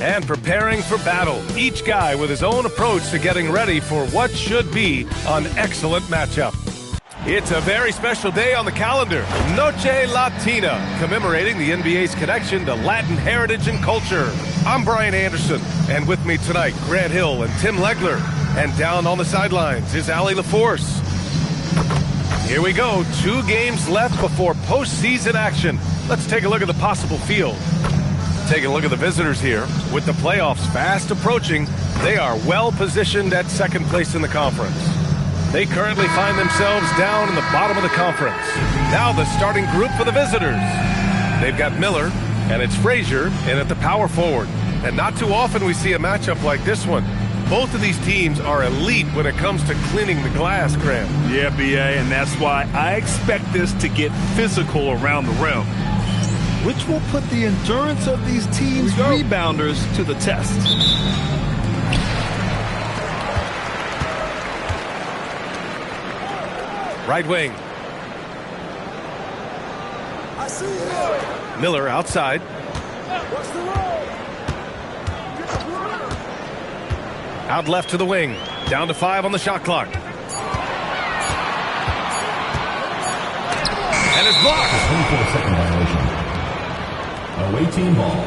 and preparing for battle. Each guy with his own approach to getting ready for what should be an excellent matchup. It's a very special day on the calendar, Noche Latina, commemorating the NBA's connection to Latin heritage and culture. I'm Brian Anderson, and with me tonight, Grant Hill and Tim Legler. And down on the sidelines is Allie LaForce. Here we go, 2 games left before postseason action. Let's take a look at the possible field. Taking a look at the visitors here. With the playoffs fast approaching, they are well positioned at second place in the conference. They currently find themselves down in the bottom of the conference. Now the starting group for the visitors. They've got Miller, and it's Frazier in at the power forward. And not too often we see a matchup like this one. Both of these teams are elite when it comes to cleaning the glass, Graham. Yeah, B.A., and that's why I expect this to get physical around the rim, which will put the endurance of these teams' rebounders to the test. Right wing. I see you. Miller outside. What's the roll? Out left to the wing. Down to 5 on the shot clock. And it's blocked. 24-second violation. Away team ball.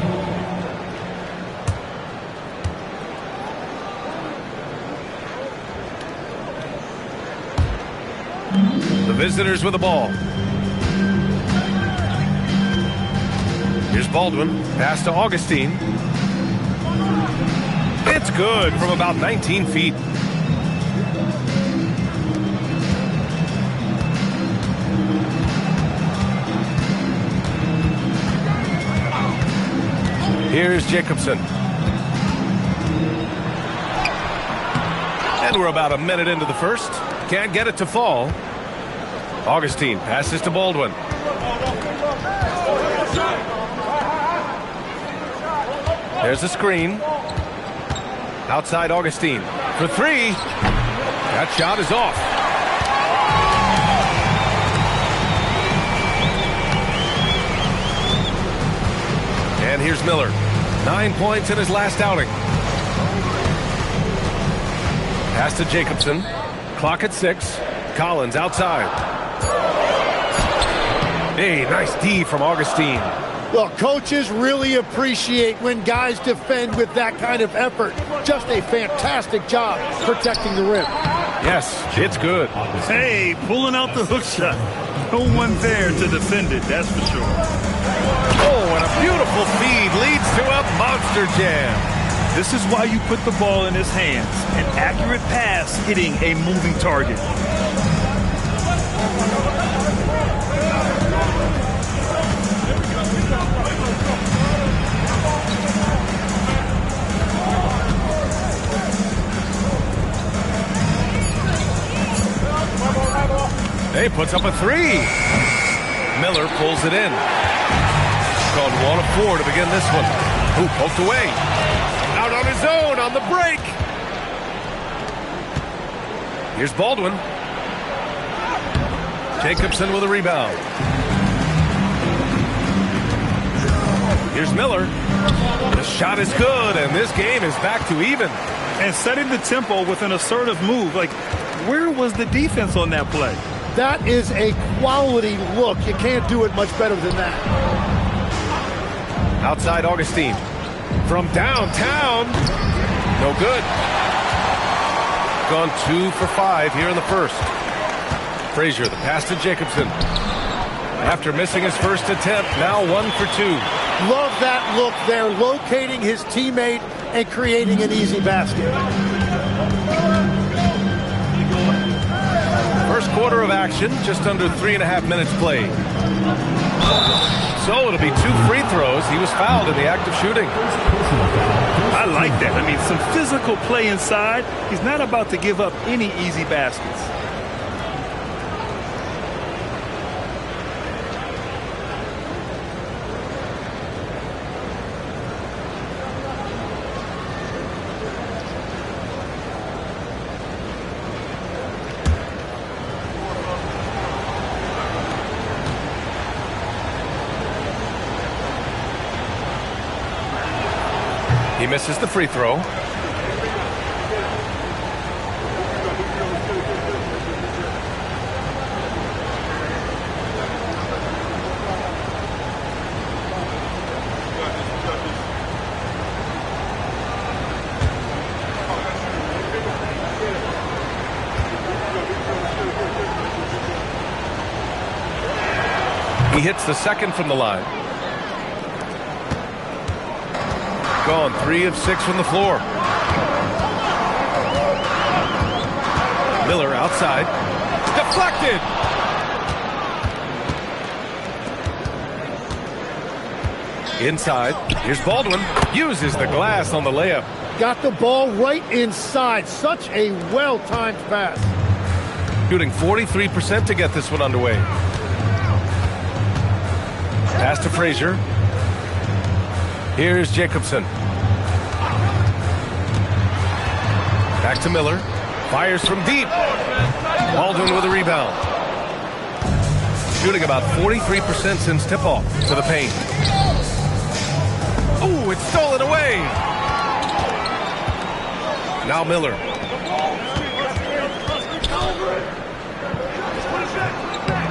The visitors with the ball. Here's Baldwin. Pass to Augustine. It's good from about 19 feet. Here's Jacobson. And we're about a minute into the first. Can't get it to fall. Augustine passes to Baldwin. There's the screen. Outside Augustine for 3. That shot is off. And here's Miller. 9 points in his last outing. Pass to Jacobson. Clock at 6. Collins outside. Hey, nice D from Augustine. Well, coaches really appreciate when guys defend with that kind of effort. Just a fantastic job protecting the rim. Yes, it's good. Hey, pulling out the hook shot. No one there to defend it, that's for sure. Oh, and a beautiful feed leads to a monster jam. This is why you put the ball in his hands. An accurate pass hitting a moving target. He puts up a 3. Miller pulls it in. Called 1 of 4 to begin this one. Ooh, poked away. Out on his own on the break. Here's Baldwin. Jacobson with a rebound. Here's Miller. The shot is good, and this game is back to even. And setting the tempo with an assertive move. Like, where was the defense on that play? That is a quality look. You can't do it much better than that. Outside Augustine. From downtown. No good. Gone 2 for 5 here in the first. Frazier, the pass to Jacobson. After missing his first attempt, now 1 for 2. Love that look there, locating his teammate and creating an easy basket. First quarter of action, just under 3.5 minutes played. So it'll be 2 free throws. He was fouled in the act of shooting. I like that. I mean, some physical play inside. He's not about to give up any easy baskets. He misses the free throw. He hits the second from the line. Gone 3 of 6 from the floor. Miller outside. Deflected. Inside. Here's Baldwin. Uses the glass on the layup. Got the ball right inside. Such a well-timed pass. Shooting 43% to get this one underway. Pass to Frazier. Here's Jacobson. Back to Miller. Fires from deep. Baldwin with a rebound. Shooting about 43% since tip-off to the paint. Oh, it's stolen away. Now Miller.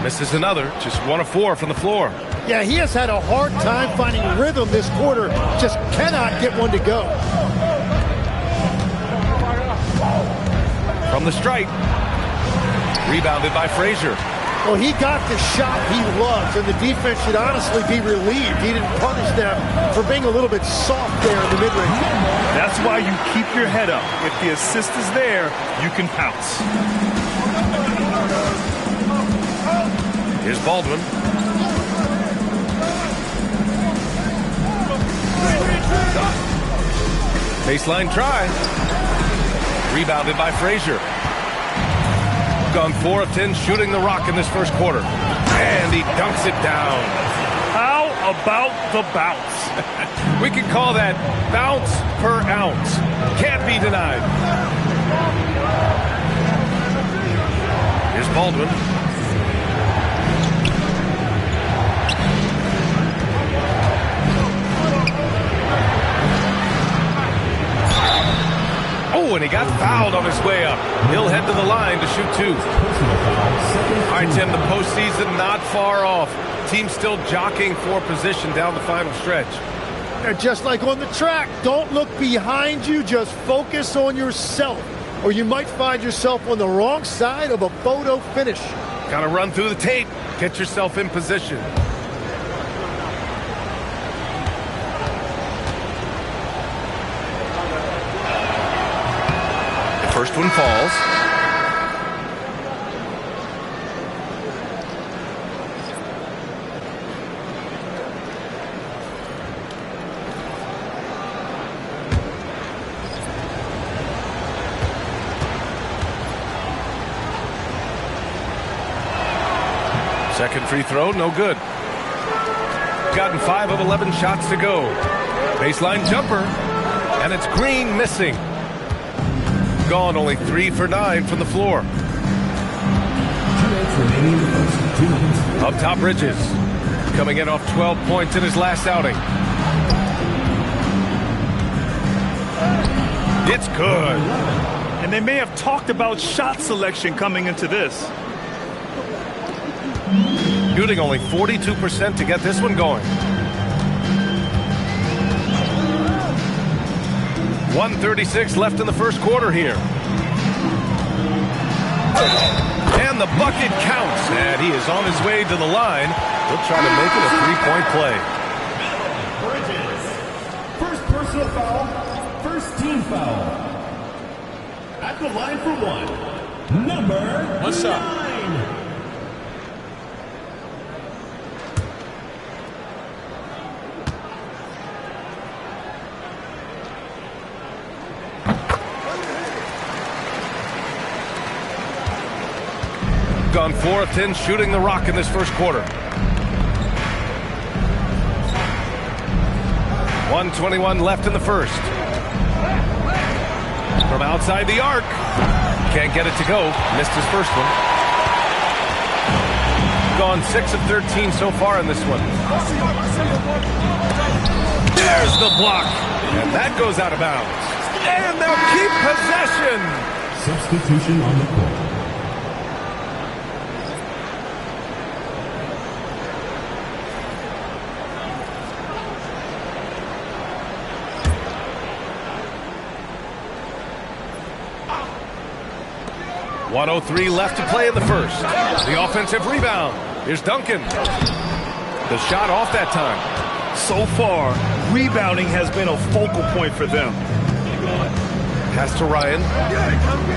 Misses another. Just 1 of 4 from the floor. Yeah, he has had a hard time finding rhythm this quarter. Just cannot get one to go. From the stripe. Rebounded by Frazier. Well, he got the shot he loves, and the defense should honestly be relieved. He didn't punish them for being a little bit soft there in the mid-range. That's why you keep your head up. If the assist is there, you can pounce. Here's Baldwin. Baseline try. Rebounded by Frazier. Gone 4 of 10 shooting the rock in this first quarter. And he dunks it down. How about the bounce? We could call that bounce per ounce. Can't be denied. Here's Baldwin. Oh, and he got fouled on his way up. He'll head to the line to shoot 2. All right, Tim, the postseason not far off. Team still jockeying for position down the final stretch. And just like on the track, don't look behind you. Just focus on yourself, or you might find yourself on the wrong side of a photo finish. Gotta run through the tape. Get yourself in position. First one falls. Second free throw, no good. Gotten 5 of 11 shots to go. Baseline jumper, and it's Green missing. Gone only 3 for 9 from the floor. Up top, Bridges. Coming in off 12 points in his last outing. It's good. And they may have talked about shot selection coming into this. Shooting only 42% to get this one going. 1:36 left in the first quarter here. And the bucket counts. And he is on his way to the line. He'll try to make it a 3-point play. Bridges. First personal foul. First team foul. At the line for 1. Number 9. Gone 4 of 10 shooting the rock in this first quarter. 1:21 left in the first. From outside the arc. Can't get it to go. Missed his first one. Gone 6 of 13 so far in this one. There's the block. And that goes out of bounds. And they'll keep possession. Substitution on the court. .103 left to play in the first. The offensive rebound. Here's Duncan. The shot off that time. So far, rebounding has been a focal point for them. Pass to Ryan.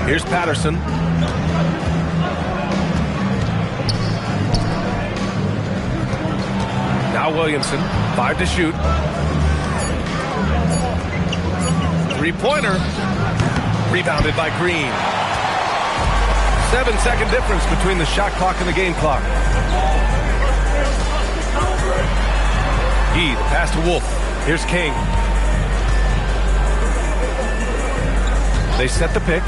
Here's Patterson. Now Williamson. 5 to shoot. Three-pointer. Rebounded by Green. 7-second difference between the shot clock and the game clock. The pass to Wolf. Here's King. They set the pick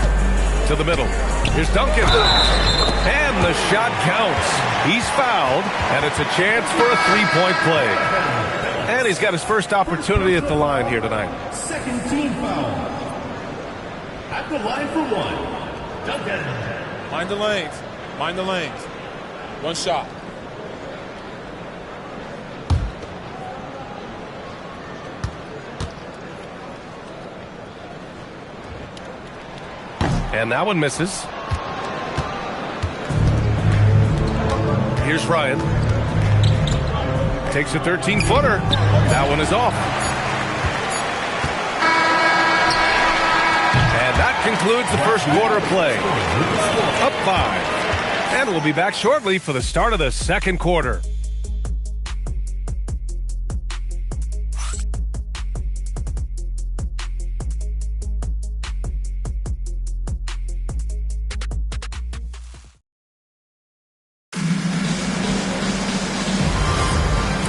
to the middle. Here's Duncan. And the shot counts. He's fouled, and it's a chance for a three-point play. And he's got his first opportunity at the line here tonight. Second team foul. At the line for one, Duncan. Mind the lanes. Mind the lanes. One shot. And that one misses. Here's Ryan. Takes a 13-footer. That one is off. And that concludes the first quarter of play. Up 5. And we'll be back shortly for the start of the second quarter.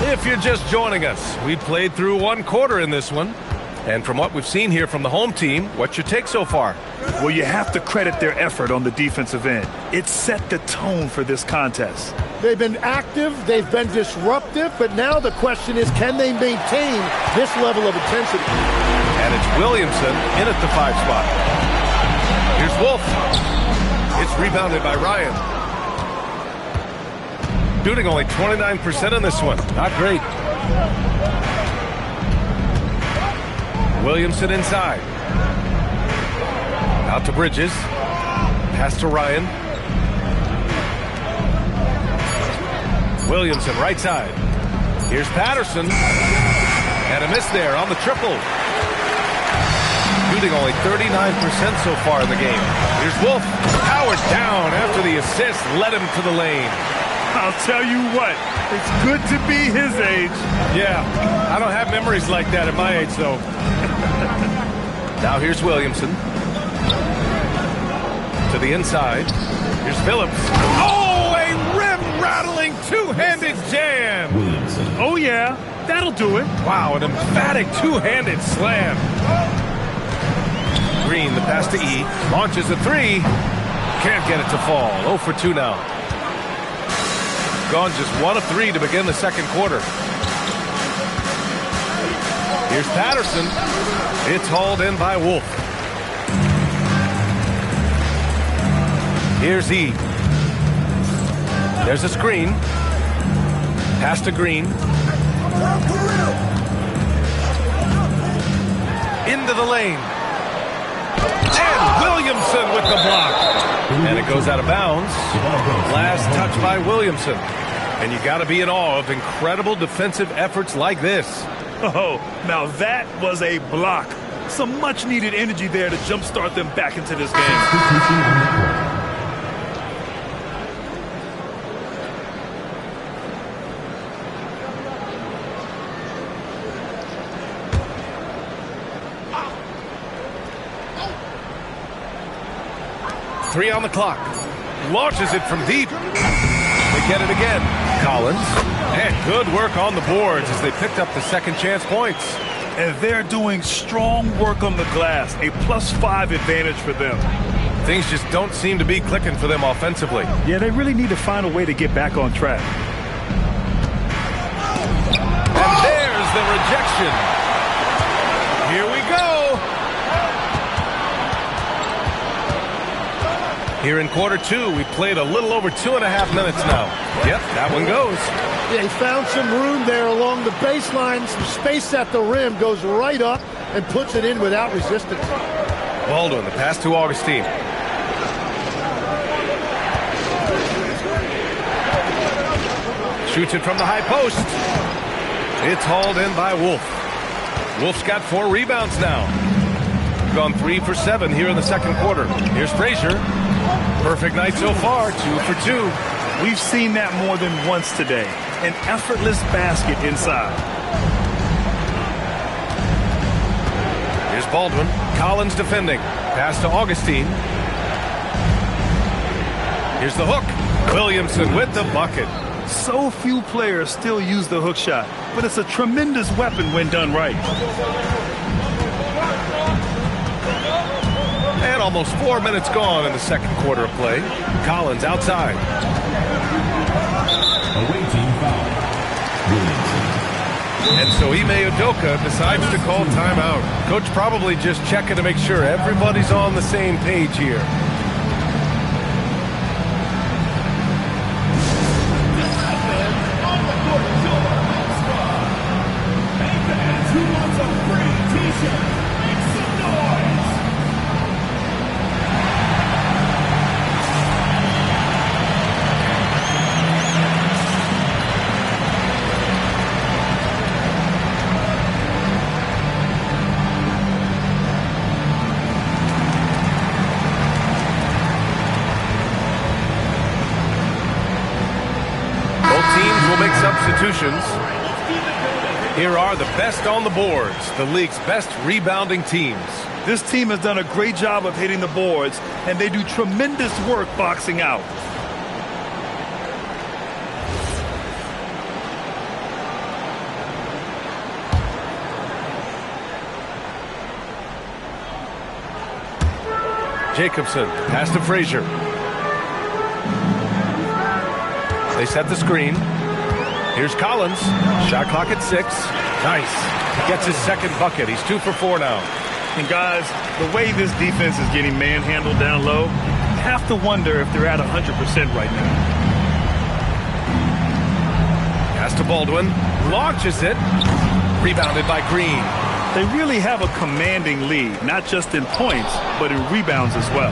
If you're just joining us, we played through one quarter in this one. And from what we've seen here from the home team, what's your take so far? Well, you have to credit their effort on the defensive end. It set the tone for this contest. They've been active, they've been disruptive, but now the question is, can they maintain this level of intensity? And it's Williamson in at the 5 spot. Here's Wolf. It's rebounded by Ryan. Shooting only 29% in this one. Not great. Williamson inside. Out to Bridges. Pass to Ryan. Williamson right side. Here's Patterson. And a miss there on the triple. Shooting only 39% so far in the game. Here's Wolf. Powered down after the assist led him to the lane. I'll tell you what, it's good to be his age. Yeah, I don't have memories like that at my age, though. Now here's Williamson. To the inside. Here's Phillips. Oh, a rim-rattling two-handed jam. Williamson. Oh, yeah, that'll do it. Wow, an emphatic two-handed slam. Green, the pass to E. Launches a three. Can't get it to fall. 0 for 2 now. Gone just 1 of 3 to begin the second quarter. Here's Patterson. It's hauled in by Wolf. Here's E. There's a screen. Pass to Green. Into the lane. And Williamson with the block. And it goes out of bounds. Last touch by Williamson. And you got to be in awe of incredible defensive efforts like this. Oh, now that was a block. Some much-needed energy there to jumpstart them back into this game. 3 on the clock. Launches it from deep. They get it again. Collins. And good work on the boards as they picked up the second chance points. And they're doing strong work on the glass. A +5 advantage for them. Things just don't seem to be clicking for them offensively. Yeah, they really need to find a way to get back on track. And there's the rejection. Here we Here in quarter two, we played a little over 2.5 minutes now. Yep, that one goes. Yeah, he found some room there along the baseline. Some space at the rim, goes right up and puts it in without resistance. Baldwin, the pass to Augustine. Shoots it from the high post. It's hauled in by Wolf. Wolf's got 4 rebounds now. Gone 3 for 7 here in the second quarter. Here's Frazier. Perfect night so far, 2 for 2. We've seen that more than once today. An effortless basket inside. Here's Baldwin. Collins defending. Pass to Augustine. Here's the hook. Williamson with the bucket. So few players still use the hook shot, but it's a tremendous weapon when done right. And almost 4 minutes gone in the second quarter of play. Collins outside. Away team foul. And so Ime Udoka decides to call timeout. Coach probably just checking to make sure everybody's on the same page here. Substitutions. Here are the best on the boards, the league's best rebounding teams. This team has done a great job of hitting the boards, and they do tremendous work boxing out. Jacobson, pass to Frazier. They set the screen. Here's Collins. Shot clock at 6. Nice. Gets his second bucket. He's 2 for 4 now. And guys, the way this defense is getting manhandled down low, you have to wonder if they're at 100% right now. Pass to Baldwin. Launches it. Rebounded by Green. They really have a commanding lead, not just in points, but in rebounds as well.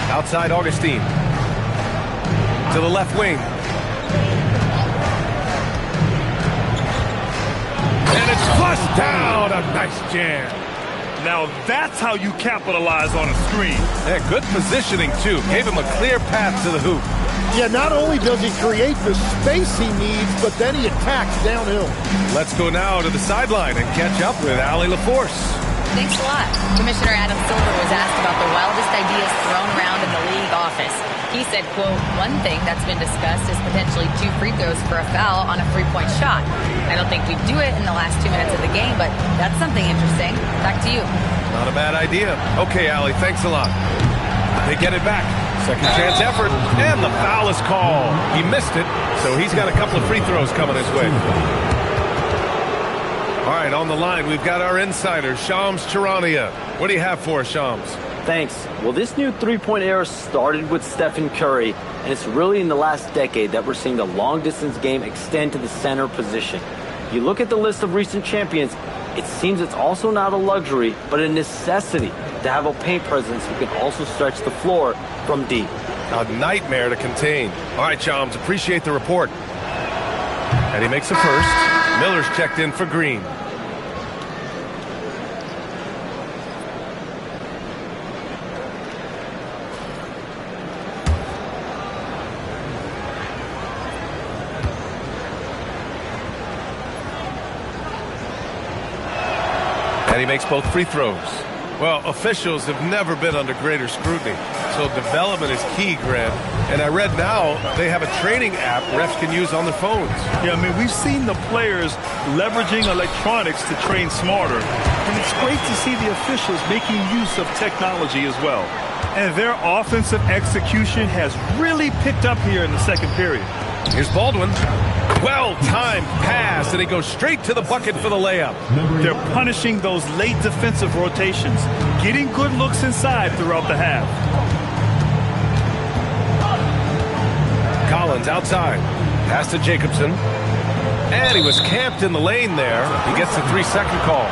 Outside Augustine. To the left wing. And it's flushed down. A nice jam. Now that's how you capitalize on a screen. Yeah, good positioning, too. Gave him a clear path to the hoop. Yeah, not only does he create the space he needs, but then he attacks downhill. Let's go now to the sideline and catch up with Allie LaForce. Thanks a lot. Commissioner Adam Silver was asked about the wildest ideas thrown around in the league office. He said, quote, "One thing that's been discussed is potentially 2 free throws for a foul on a 3-point shot. I don't think we'd do it in the last 2 minutes of the game, but that's something interesting. Back to you." Not a bad idea. Okay, Allie, thanks a lot. They get it back. Second chance effort, and the foul is called. He missed it, so he's got a couple of free throws coming his way. All right, on the line, we've got our insider, Shams Charania. What do you have for us, Shams? Thanks. Well, this new three-point era started with Stephen Curry, and it's really in the last decade that we're seeing the long-distance game extend to the center position. You look at the list of recent champions, it seems it's also not a luxury, but a necessity to have a paint presence who can also stretch the floor from deep. A nightmare to contain. All right, Shams, appreciate the report. And he makes the first. Miller's checked in for Green. And he makes both free throws. Well, officials have never been under greater scrutiny. So development is key, Grant. And I read now they have a training app refs can use on their phones. Yeah, I mean, we've seen the players leveraging electronics to train smarter. And it's great to see the officials making use of technology as well. And their offensive execution has really picked up here in the second period. Here's Baldwin. Well-timed pass, and he goes straight to the bucket for the layup. They're punishing those late defensive rotations, getting good looks inside throughout the half. Collins outside. Pass to Jacobson. And he was camped in the lane there. He gets a 3-second call.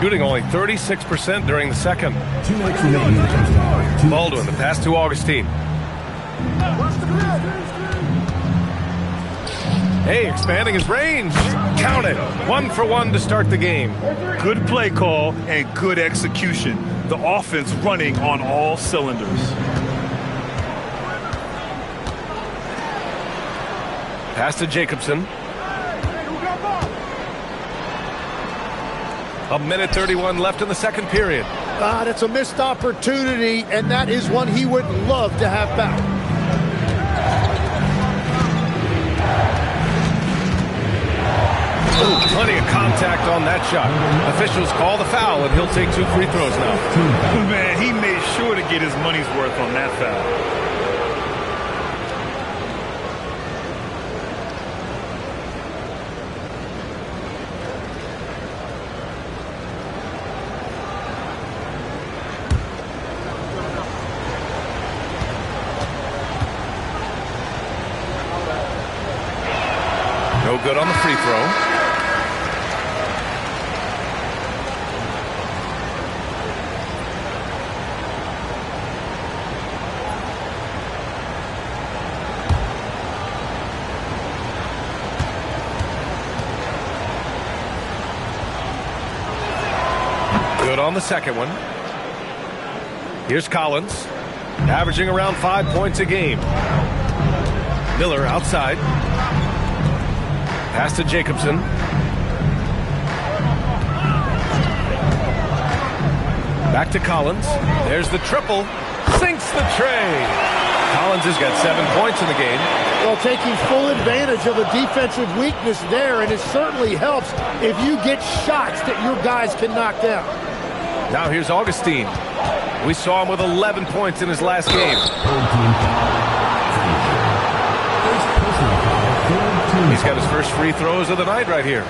Shooting only 36% during the second. Baldwin, the pass to Augustine. Hey, expanding his range. Count it. 1 for 1 to start the game. Good play call and good execution. The offense running on all cylinders. Pass to Jacobson. A minute 31 left in the second period. That's a missed opportunity, and that is one he would love to have back. Ooh, plenty of contact on that shot. Officials call the foul, and he'll take 2 free throws now. Man, he made sure to get his money's worth on that foul. No good on the free throw. Good on the second one. Here's Collins, averaging around 5 points a game. Miller outside. Pass to Jacobson. Back to Collins. There's the triple. Sinks the tray. Collins has got 7 points in the game. Well, taking full advantage of a defensive weakness there, and it certainly helps if you get shots that your guys can knock down. Now here's Augustine. We saw him with 11 points in his last game. He's got his first free throws of the night right here.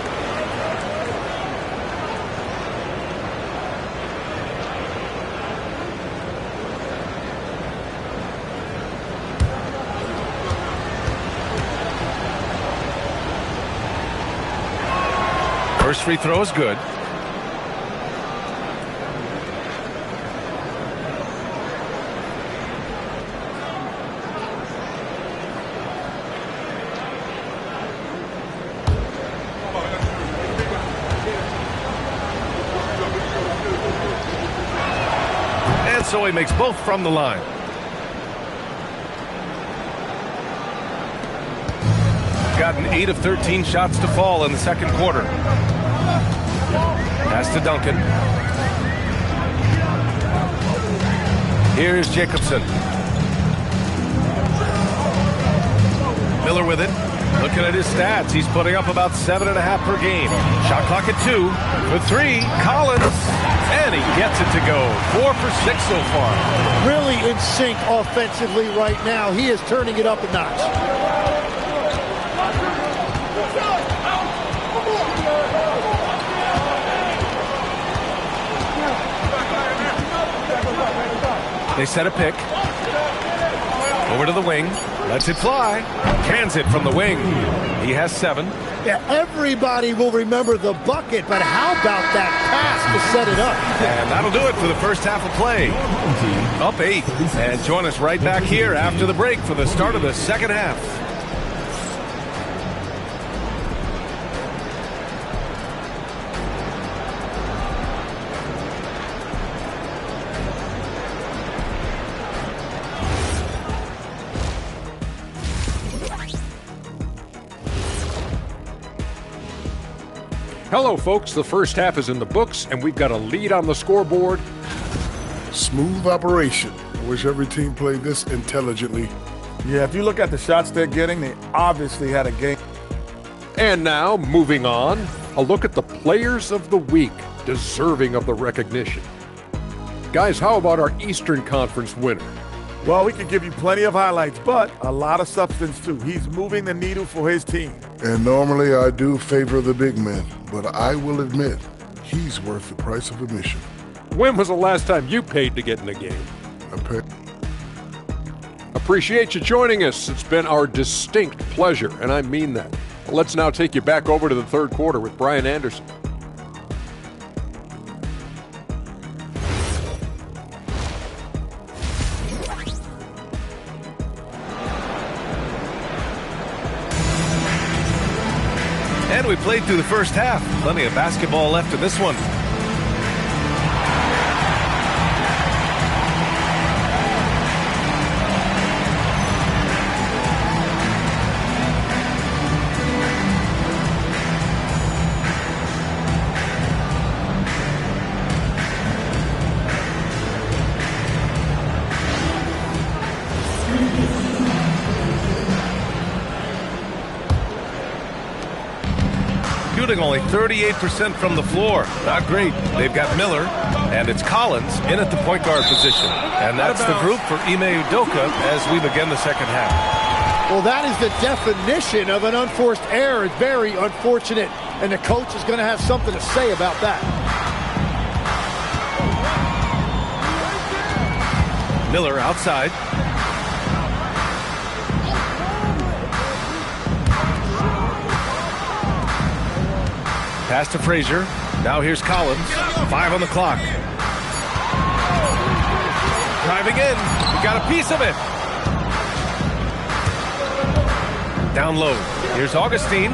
First free throw is good. So he makes both from the line. Gotten 8 of 13 shots to fall in the second quarter. Pass to Duncan. Here's Jacobson. Miller with it. Looking at his stats, he's putting up about 7.5 per game. Shot clock at 2. For 3, Collins. And he gets it to go. 4 for 6 so far. Really in sync offensively right now. He is turning it up a notch. They set a pick. Over to the wing. Lets it fly. Cans it from the wing. He has 7. Yeah, everybody will remember the bucket, but how about that pass to set it up? And that'll do it for the first half of play. Up 8. And join us right back here after the break for the start of the second half. Hello, folks. The first half is in the books, and we've got a lead on the scoreboard. Smooth operation. wish every team played this intelligently. Yeah, if you look at the shots they're getting, they obviously had a game. And now, moving on, a look at the players of the week deserving of the recognition. Guys, how about our Eastern Conference winner? Well, we could give you plenty of highlights, but a lot of substance too. He's moving the needle for his team. And normally I do favor the big man, but I will admit, he's worth the price of admission. When was the last time you paid to get in a game? Appreciate you joining us. It's been our distinct pleasure, and I mean that. Let's now take you back over to the third quarter with Brian Anderson. And we played through the first half. Plenty of basketball left in this one. Shooting only 38% from the floor. Not great. They've got Miller, and it's Collins in at the point guard position. And that's the group for Ime Udoka as we begin the second half. Well, that is the definition of an unforced error. It's very unfortunate, and the coach is going to have something to say about that. Miller outside. Pass to Frazier. Now here's Collins. 5 on the clock. Driving in. He got a piece of it. Down low. Here's Augustine.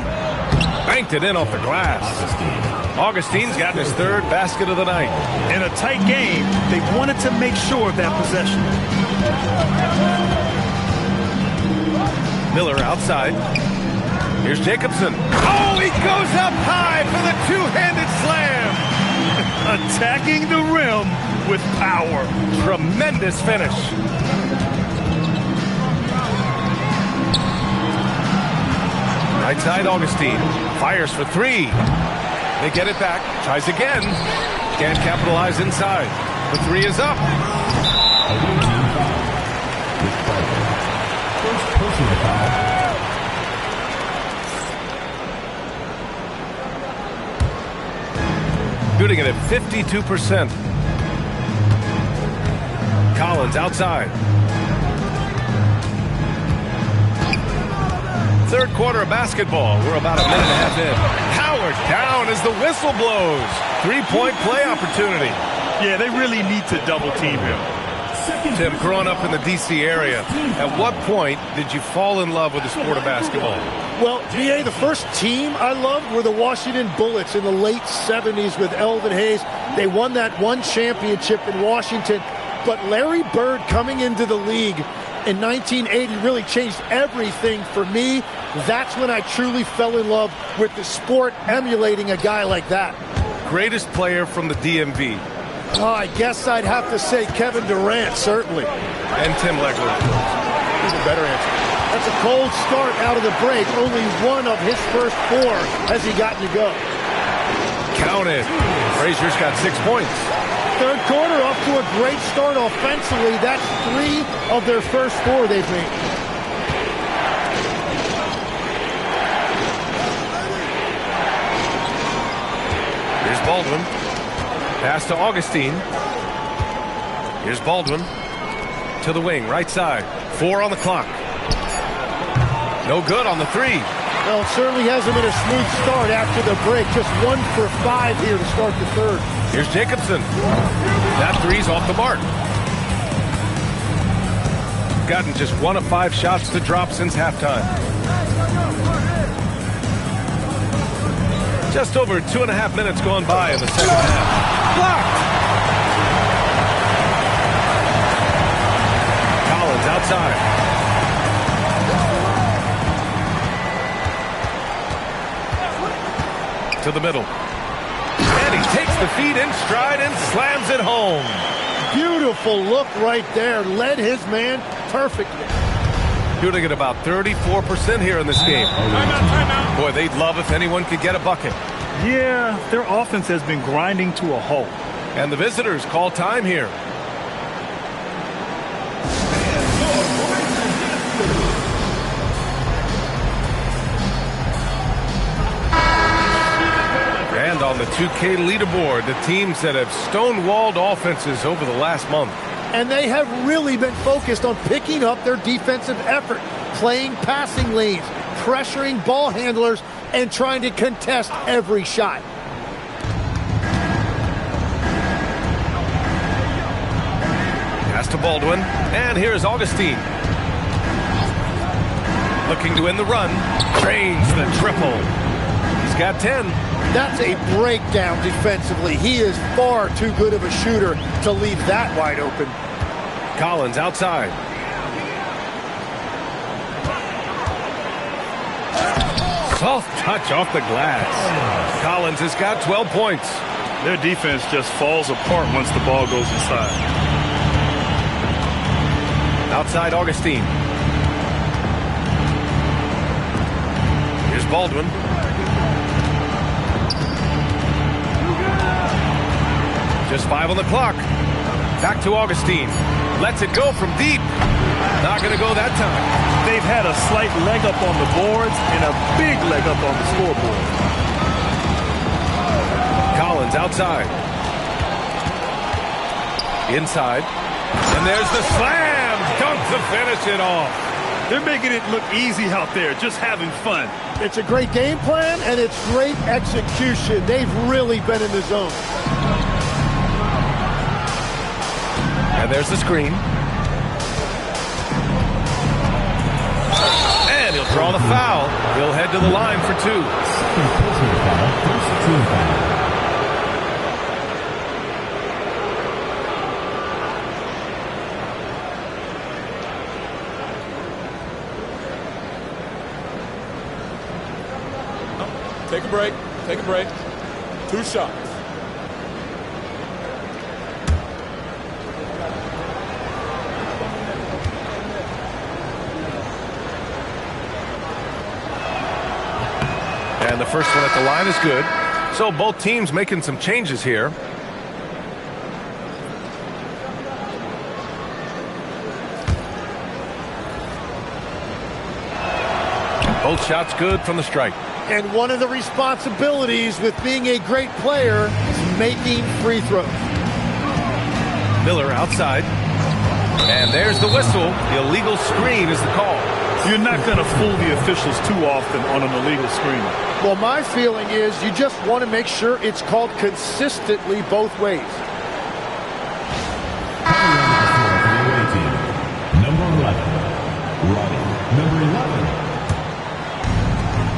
Banked it in off the glass. Augustine's gotten his third basket of the night. In a tight game, they wanted to make sure of that possession. Miller outside. Here's Jacobson. Oh, he goes up high for the two-handed slam. Attacking the rim with power. Tremendous finish. Right side, Augustine. Fires for three. They get it back. Tries again. Can't capitalize inside. The three is up. First personal foul. Shooting it at 52%. Collins outside. Third quarter of basketball. We're about a minute and a half in. Howard down as the whistle blows. Three-point play opportunity. Yeah, they really need to double team him. Tim, growing up in the D.C. area, at what point did you fall in love with the sport of basketball? Well, BA, the first team I loved were the Washington Bullets in the late 70s with Elvin Hayes. They won that one championship in Washington. But Larry Bird coming into the league in 1980 really changed everything for me. That's when I truly fell in love with the sport, emulating a guy like that. Greatest player from the DMV? Oh, I guess I'd have to say Kevin Durant, certainly. And Tim Legler. He's a better answer. That's a cold start out of the break. Only one of his first four has he gotten to go. Count it. Frazier's got 6 points. Third quarter off to a great start offensively. That's 3 of their first 4 they've made. Here's Baldwin. Pass to Augustine. Here's Baldwin. To the wing, right side. 4 on the clock. No good on the 3. Well, it certainly hasn't been a smooth start after the break. Just 1 for 5 here to start the third. Here's Jacobson. That 3's off the mark. Gotten just 1 of 5 shots to drop since halftime. Just over 2.5 minutes gone by in the second half. Blocked! Collins outside. To the middle. And he takes the feed in stride and slams it home. Beautiful look right there. Led his man perfectly. Shooting at about 34% here in this game. Timeout. Boy, they'd love if anyone could get a bucket. Yeah, their offense has been grinding to a halt. And the visitors call time here. And on the 2K leaderboard, the teams that have stonewalled offenses over the last month. And they have really been focused on picking up their defensive effort, playing passing lanes, pressuring ball handlers, and trying to contest every shot. Pass to Baldwin, and here's Augustine. Looking to win the run, drains the triple. He's got 10. That's a breakdown defensively. He is far too good of a shooter to leave that wide open. Collins outside. Soft touch off the glass. Collins has got 12 points. Their defense just falls apart once the ball goes inside. Outside Augustine. Here's Baldwin. Just 5 on the clock. Back to Augustine. Lets it go from deep. Not going to go that time. They've had a slight leg up on the boards and a big leg up on the scoreboard. Collins outside. Inside. And there's the slam. Dunk to finish it off. They're making it look easy out there, just having fun. It's a great game plan, and it's great execution. They've really been in the zone. And there's the screen. And he'll draw the foul. He'll head to the line for 2. Take a break. Take a break. 2 shots. And the first one at the line is good. So both teams making some changes here. Both shots good from the strike. And one of the responsibilities with being a great player is making free throws. Miller outside. And there's the whistle. The illegal screen is the call. You're not going to fool the officials too often on an illegal screen. Well, my feeling is you just want to make sure it's called consistently both ways. Number 11. Robbie. Number 11.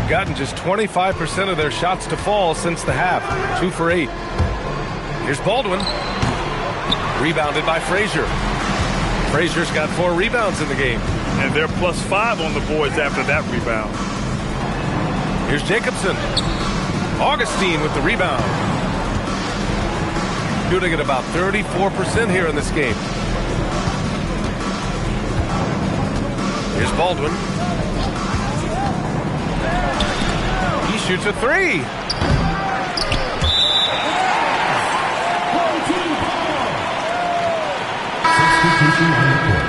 Gotten just 25% of their shots to fall since the half. 2 for 8. Here's Baldwin. Rebounded by Frazier. Frazier's got 4 rebounds in the game. And they're +5 on the boards after that rebound. Here's Jacobson. Augustine with the rebound. Shooting at about 34% here in this game. Here's Baldwin. He shoots a 3. Substitution on the court.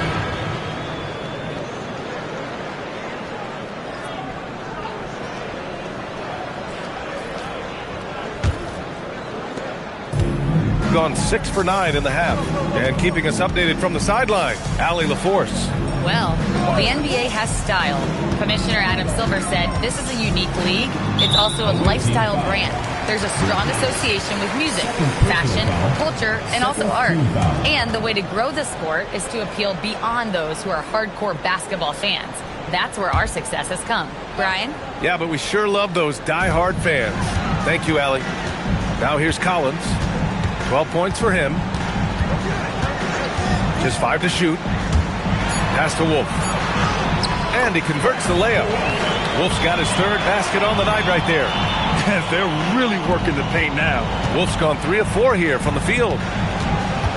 Gone 6 for 9 in the half. And keeping us updated from the sideline, Allie LaForce. Well, the NBA has style. Commissioner Adam Silver said this is a unique league. It's also a lifestyle brand. There's a strong association with music, fashion, culture, and also art. And the way to grow the sport is to appeal beyond those who are hardcore basketball fans. That's where our success has come. Brian? Yeah, but we sure love those die-hard fans. Thank you, Allie. Now here's Collins. 12 points for him. Just 5 to shoot. Pass to Wolf. And he converts the layup. Wolf's got his 3rd basket on the night right there. They're really working the paint now. Wolf's gone 3 of 4 here from the field.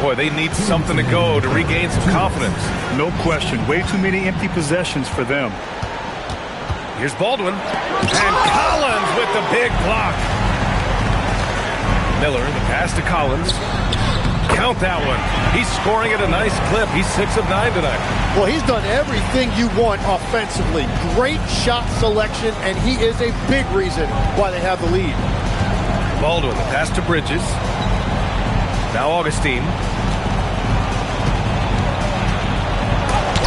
Boy, they need something to go to regain some confidence. No question. Way too many empty possessions for them. Here's Baldwin. And Collins with the big block. Miller, the pass to Collins. Count that one. He's scoring at a nice clip. He's 6 of 9 tonight. Well, he's done everything you want offensively. Great shot selection, and he is a big reason why they have the lead. Baldwin, the pass to Bridges. Now Augustine.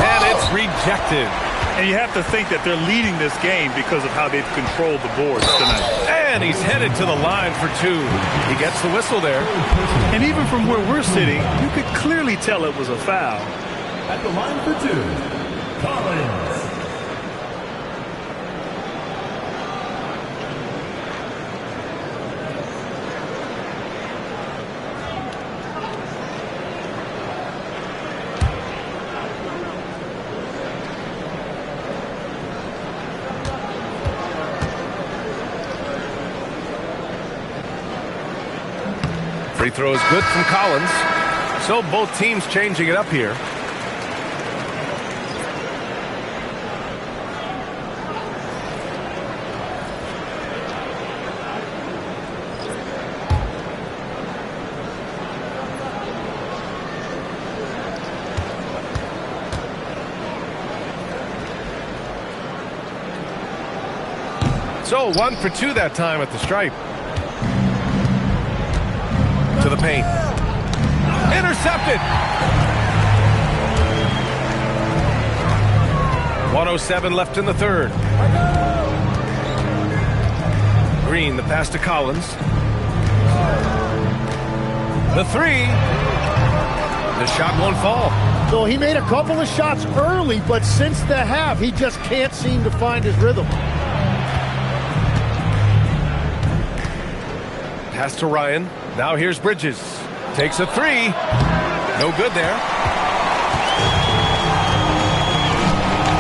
And it's rejected. And you have to think that they're leading this game because of how they've controlled the boards tonight. And he's headed to the line for 2. He gets the whistle there. And even from where we're sitting, you could clearly tell it was a foul. At the line for 2, Collins. Free throw is good from Collins. So both teams changing it up here. So 1 for 2 that time at the stripe. To the paint. Intercepted. 1:07 left in the third. Green, the pass to Collins. The 3. The shot won't fall. So he made a couple of shots early, but since the half, he just can't seem to find his rhythm. Pass to Ryan. Now here's Bridges. Takes a 3. No good there.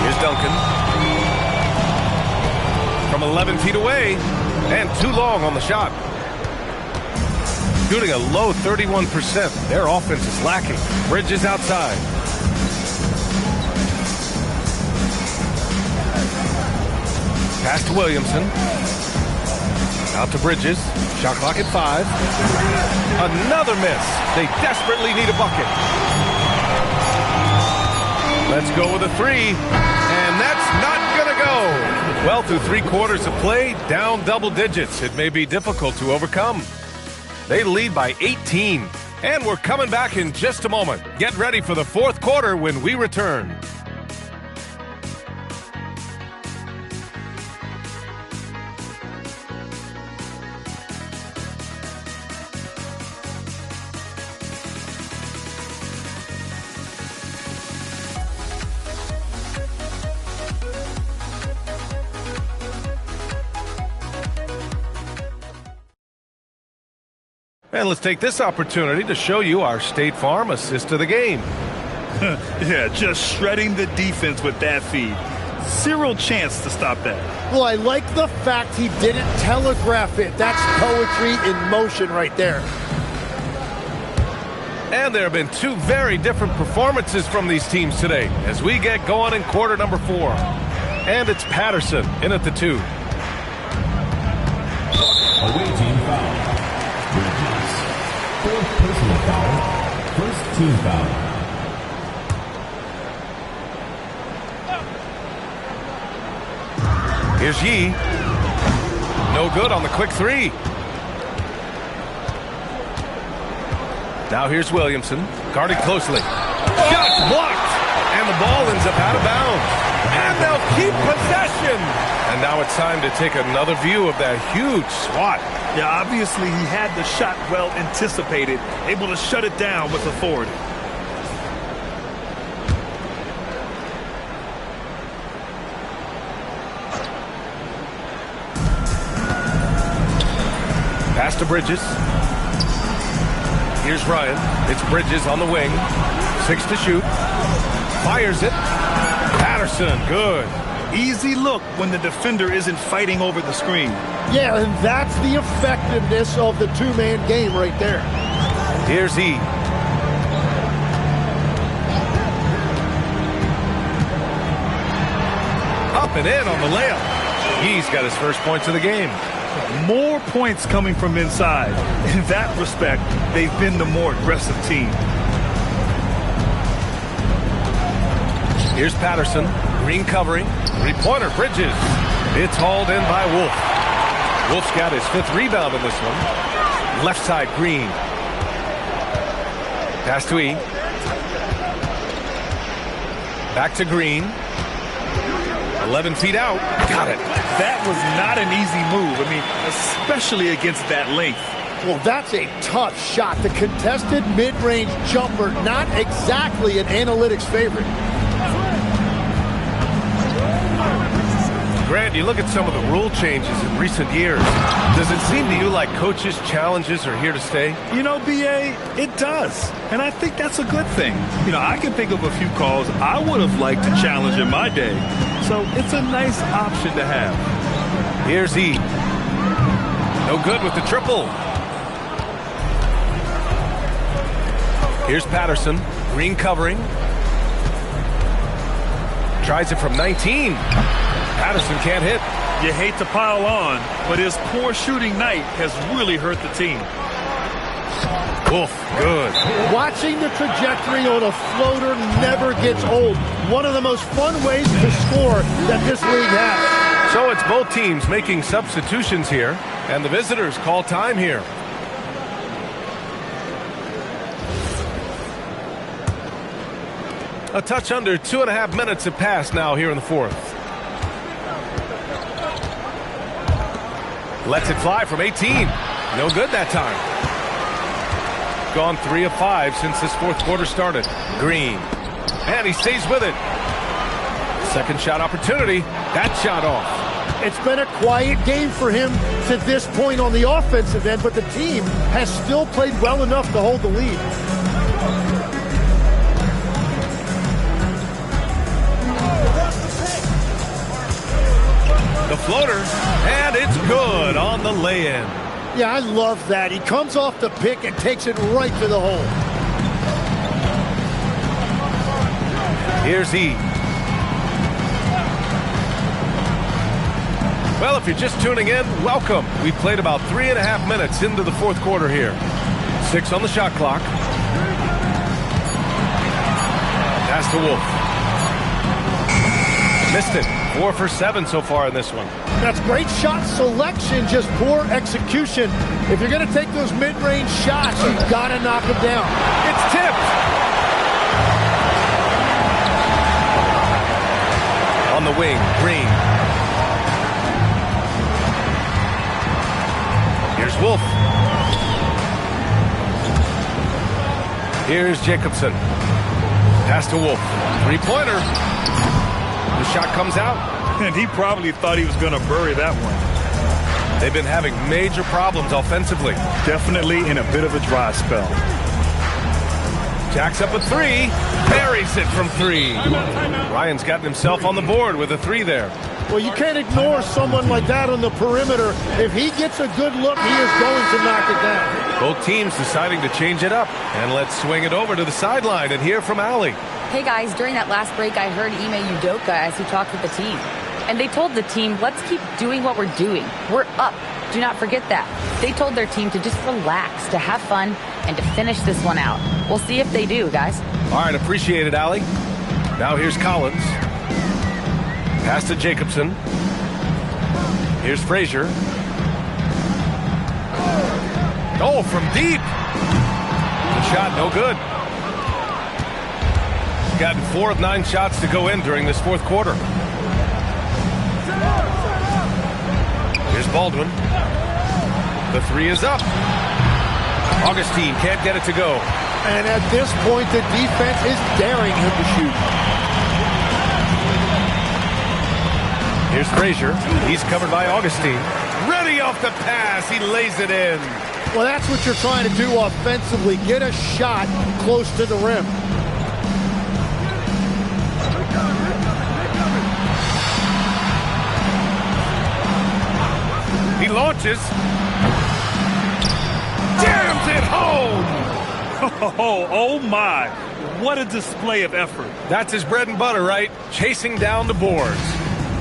Here's Duncan. From 11 feet away. And too long on the shot. Shooting a low 31%. Their offense is lacking. Bridges outside. Pass to Williamson. Out to Bridges. Shot clock at 5. Another miss. They desperately need a bucket. Let's go with a 3. And that's not going to go. Well, through 3 quarters of play, down double digits. It may be difficult to overcome. They lead by 18. And we're coming back in just a moment. Get ready for the 4th quarter when we return. And let's take this opportunity to show you our State Farm assist of the game. Yeah, just shredding the defense with that feed. Zero chance to stop that. Well, I like the fact he didn't telegraph it. That's poetry in motion right there. And there have been 2 very different performances from these teams today as we get going in quarter number 4. And it's Patterson in at the 2. Away team foul. Bridges. 4th personal foul. 1st team foul. Here's Yee. No good on the quick 3. Now here's Williamson. Guarded closely. Shot blocked. And the ball ends up out of bounds. And they'll keep possession. And now it's time to take another view of that huge swat. Yeah, obviously he had the shot well anticipated, able to shut it down with authority. Pass to Bridges. Here's Ryan. It's Bridges on the wing. 6 to shoot. Fires it. Patterson, good. Easy look when the defender isn't fighting over the screen. Yeah, and that's the effectiveness of the 2-man game right there. Here's E. up and in on the layup. He's got his first points of the game. More points coming from inside. In that respect, they've been the more aggressive team. Here's Patterson. Green covering. Three-pointer. Bridges. It's hauled in by Wolf. Wolf's got his 5th rebound in this one. Left side, Green. Pass to E. Back to Green. 11 feet out. Got it. That was not an easy move. I mean, especially against that length. Well, that's a tough shot. The contested mid-range jumper, not exactly an analytics favorite. Grant, you look at some of the rule changes in recent years. Does it seem to you like coaches' challenges are here to stay? You know, B.A., it does. And I think that's a good thing. You know, I can think of a few calls I would have liked to challenge in my day. So it's a nice option to have. Here's E. No good with the triple. Here's Patterson. Green covering. Tries it from 19. Patterson can't hit. You hate to pile on, but his poor shooting night has really hurt the team. Wolf, good. Watching the trajectory on a floater never gets old. One of the most fun ways to score that this league has. So it's both teams making substitutions here, and the visitors call time here. A touch under 2.5 minutes have passed now here in the 4th. Lets it fly from 18. No good that time. Gone 3 of 5 since this 4th quarter started. Green. And he stays with it. Second shot opportunity. That shot off. It's been a quiet game for him to this point on the offensive end, but the team has still played well enough to hold the lead. The floater, and it's good on the lay-in. Yeah, I love that. He comes off the pick and takes it right to the hole. Here's E. Well, if you're just tuning in, welcome. We've played about 3.5 minutes into the 4th quarter here. 6 on the shot clock. Pass to Wolf. Missed it. 4 for 7 so far in this one. That's great shot selection, just poor execution. If you're going to take those mid-range shots, you've got to knock them down. It's tipped. On the wing, Green. Here's Wolf. Here's Jacobson. Pass to Wolf. Three-pointer. The shot comes out. And he probably thought he was going to bury that one. They've been having major problems offensively. Definitely in a bit of a dry spell. Jacks up a 3. Buries it from 3. Ryan's gotten himself on the board with a 3 there. Well, you can't ignore someone like that on the perimeter. If he gets a good look, he is going to knock it down. Both teams deciding to change it up. And let's swing it over to the sideline and hear from Allie. Hey guys, during that last break, I heard Ime Udoka as he talked with the team. And they told the team, let's keep doing what we're doing. We're up. Do not forget that. They told their team to just relax, to have fun, and to finish this one out. We'll see if they do, guys. All right, appreciate it, Allie. Now here's Collins. Pass to Jacobson. Here's Frazier. Oh, from deep. The shot, no good. Gotten 4 of 9 shots to go in during this 4th quarter. Here's Baldwin. The 3 is up. Augustine can't get it to go. And at this point, the defense is daring him to shoot. Here's Frazier. He's covered by Augustine. Ready off the pass. He lays it in. Well, that's what you're trying to do offensively. Get a shot close to the rim. He launches. Jams it home. Oh my. What a display of effort. That's his bread and butter, right? Chasing down the boards.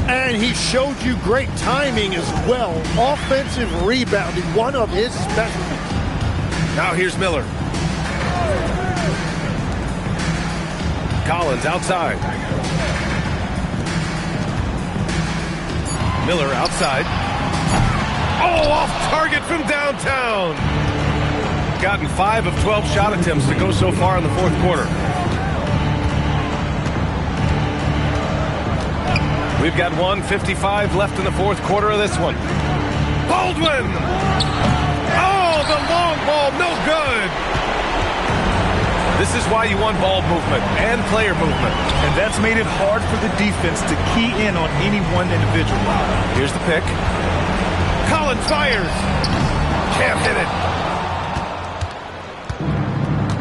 And he showed you great timing as well. Offensive rebounding, one of his specialties. Now here's Miller. Collins outside. Miller outside. Oh, off target from downtown. Gotten 5 of 12 shot attempts to go so far in the fourth quarter. We've got 1:55 left in the fourth quarter of this one. Baldwin! Oh, the long ball, no good! This is why you want ball movement and player movement. And that's made it hard for the defense to key in on any one individual. Here's the pick. Collins fires! Can't hit it.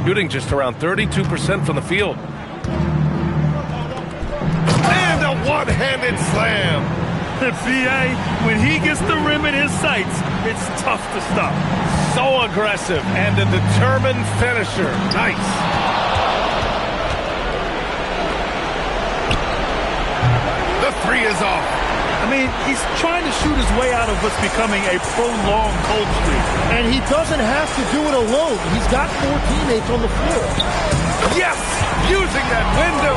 Shooting just around 32% from the field. And a one-handed slam. B.A., when he gets the rim in his sights, it's tough to stop. So aggressive and a determined finisher. Nice. The three is off. I mean, he's trying to shoot his way out of what's becoming a prolonged cold streak. And he doesn't have to do it alone. He's got 4 teammates on the floor. Yes! Using that window!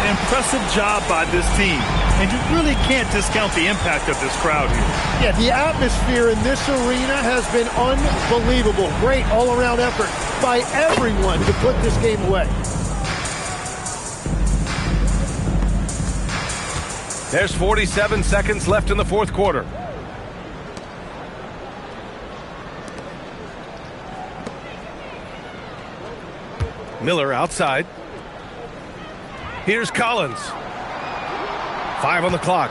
Impressive job by this team. And you really can't discount the impact of this crowd here. Yeah, the atmosphere in this arena has been unbelievable. Great all-around effort by everyone to put this game away. There's 47 seconds left in the fourth quarter. Miller outside. Here's Collins. 5 on the clock.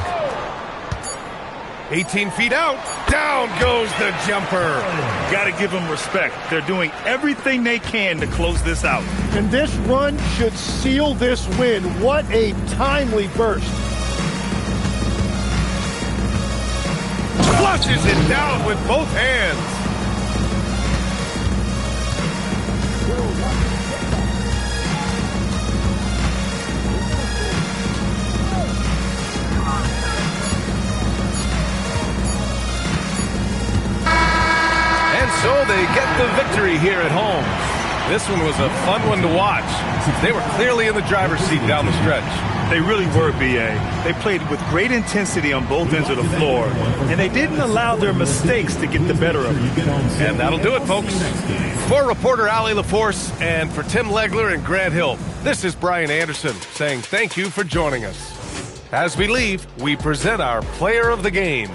18 feet out. Down goes the jumper. Got to give them respect. They're doing everything they can to close this out. And this run should seal this win. What a timely burst. Flushes it down with both hands. So they get the victory here at home. This one was a fun one to watch. They were clearly in the driver's seat down the stretch. They really were, B.A. They played with great intensity on both ends of the floor, and they didn't allow their mistakes to get the better of them. And that'll do it, folks. For reporter Allie LaForce and for Tim Legler and Grant Hill, this is Brian Anderson saying thank you for joining us. As we leave, we present our player of the game.